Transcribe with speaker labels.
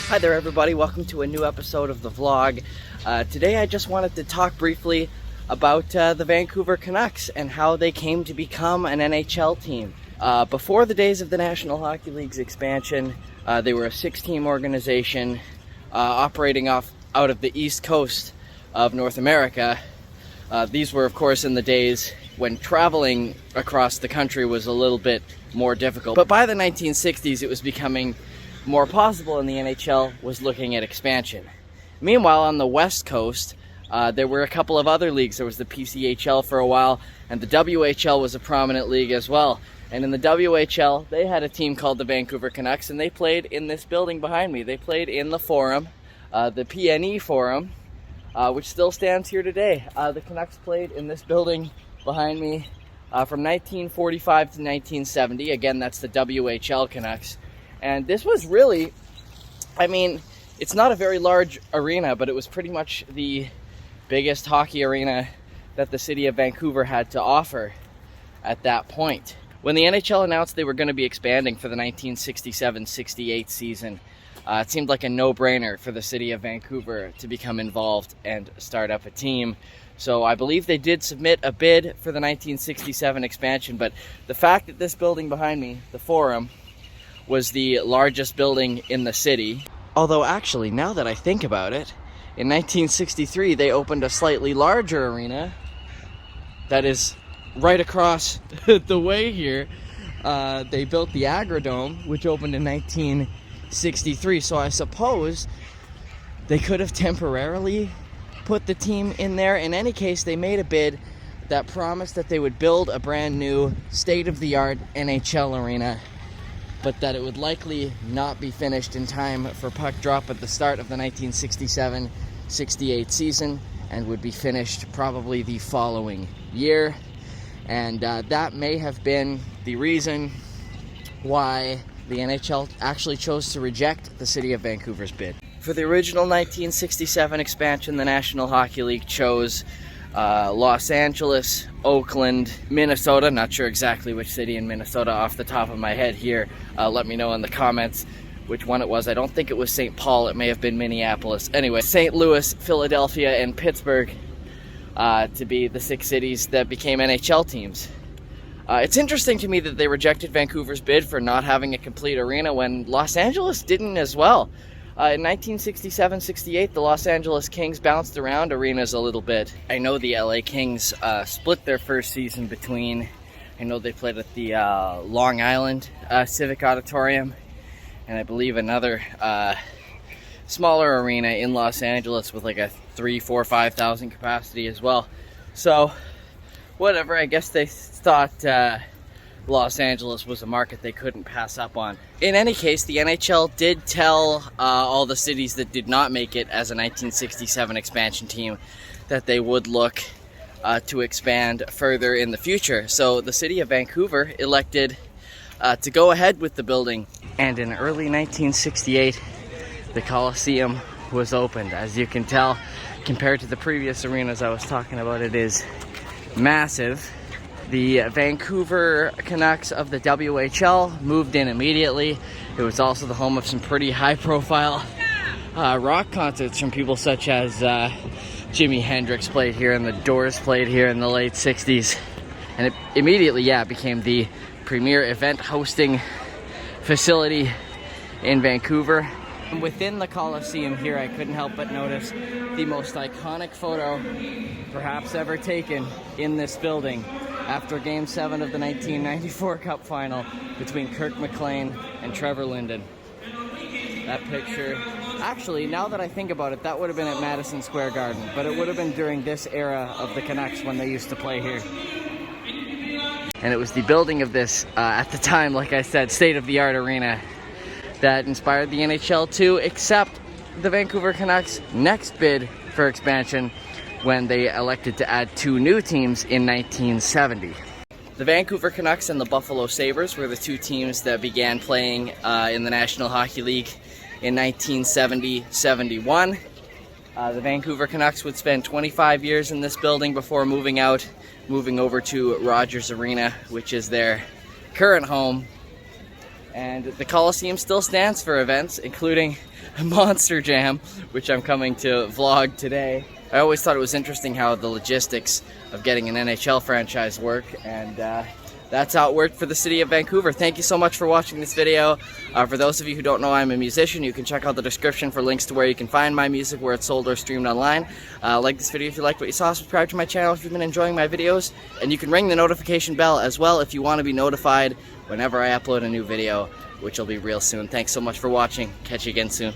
Speaker 1: Hi there everybody, welcome to a new episode of the vlog. Today I just wanted to talk briefly about the Vancouver Canucks and how they came to become an NHL team. Before the days of the National Hockey League's expansion, they were a 6-team organization operating out of the East Coast of North America. These were of course in the days when traveling across the country was a little bit more difficult. But by the 1960s it was becoming more possible, and the NHL was looking at expansion. Meanwhile, on the West Coast, there were a couple of other leagues. There was the PCHL for a while, and the WHL was a prominent league as well. And in the WHL, they had a team called the Vancouver Canucks, and they played in this building behind me. They played in the Forum, the PNE Forum, which still stands here today. The Canucks played in this building behind me from 1945 to 1970. Again, that's the WHL Canucks. And this was really, I mean, it's not a very large arena, but it was pretty much the biggest hockey arena that the city of Vancouver had to offer at that point. When the NHL announced they were going to be expanding for the 1967-68 season, it seemed like a no-brainer for the city of Vancouver to become involved and start up a team. So I believe they did submit a bid for the 1967 expansion, but the fact that this building behind me, the Forum, was the largest building in the city. Although actually, now that I think about it, in 1963 they opened a slightly larger arena that is right across the way here. They built the Agrodome, which opened in 1963, so I suppose they could have temporarily put the team in there. In any case, they made a bid that promised that they would build a brand new state-of-the-art NHL arena, but that it would likely not be finished in time for puck drop at the start of the 1967-68 season, and would be finished probably the following year. And that may have been the reason why the NHL actually chose to reject the city of Vancouver's bid. For the original 1967 expansion, the National Hockey League chose Los Angeles, Oakland, Minnesota. Not sure exactly which city in Minnesota off the top of my head here. Let me know in the comments which one it was. I don't think it was St. Paul. It may have been Minneapolis. Anyway, St. Louis, Philadelphia, and Pittsburgh to be the 6 cities that became NHL teams. It's interesting to me that they rejected Vancouver's bid for not having a complete arena when Los Angeles didn't as well. In 1967-68, the Los Angeles Kings bounced around arenas a little bit. I know the LA Kings split their first season between, I know they played at the Long Island Civic Auditorium, and I believe another smaller arena in Los Angeles with like a 3,000, 4,000, 5,000 capacity as well. So, whatever, I guess they thought Los Angeles was a market they couldn't pass up on. In any case, the NHL did tell all the cities that did not make it as a 1967 expansion team that they would look to expand further in the future. So the city of Vancouver elected to go ahead with the building. And in early 1968, the Coliseum was opened. As you can tell, compared to the previous arenas I was talking about, it is massive. The Vancouver Canucks of the WHL moved in immediately. It was also the home of some pretty high-profile rock concerts from people such as Jimi Hendrix played here, and the Doors played here in the late 60s. And it immediately, became the premier event hosting facility in Vancouver. And within the Coliseum here, I couldn't help but notice the most iconic photo perhaps ever taken in this building after Game 7 of the 1994 Cup Final between Kirk McLean and Trevor Linden. That picture, actually, now that I think about it, that would have been at Madison Square Garden, but it would have been during this era of the Canucks when they used to play here. And it was the building of this, at the time, like I said, state-of-the-art arena that inspired the NHL to accept the Vancouver Canucks' next bid for expansion when they elected to add 2 new teams in 1970. The Vancouver Canucks and the Buffalo Sabres were the 2 teams that began playing in the National Hockey League in 1970-71. The Vancouver Canucks would spend 25 years in this building before moving over to Rogers Arena, which is their current home. And the Coliseum still stands for events, including a Monster Jam, which I'm coming to vlog today. I always thought it was interesting how the logistics of getting an NHL franchise work, and that's how it worked for the city of Vancouver. Thank you so much for watching this video. For those of you who don't know, I'm a musician. You can check out the description for links to where you can find my music, where it's sold or streamed online. Like this video if you liked what you saw. Subscribe to my channel if you've been enjoying my videos. And you can ring the notification bell as well if you want to be notified whenever I upload a new video, which will be real soon. Thanks so much for watching. Catch you again soon.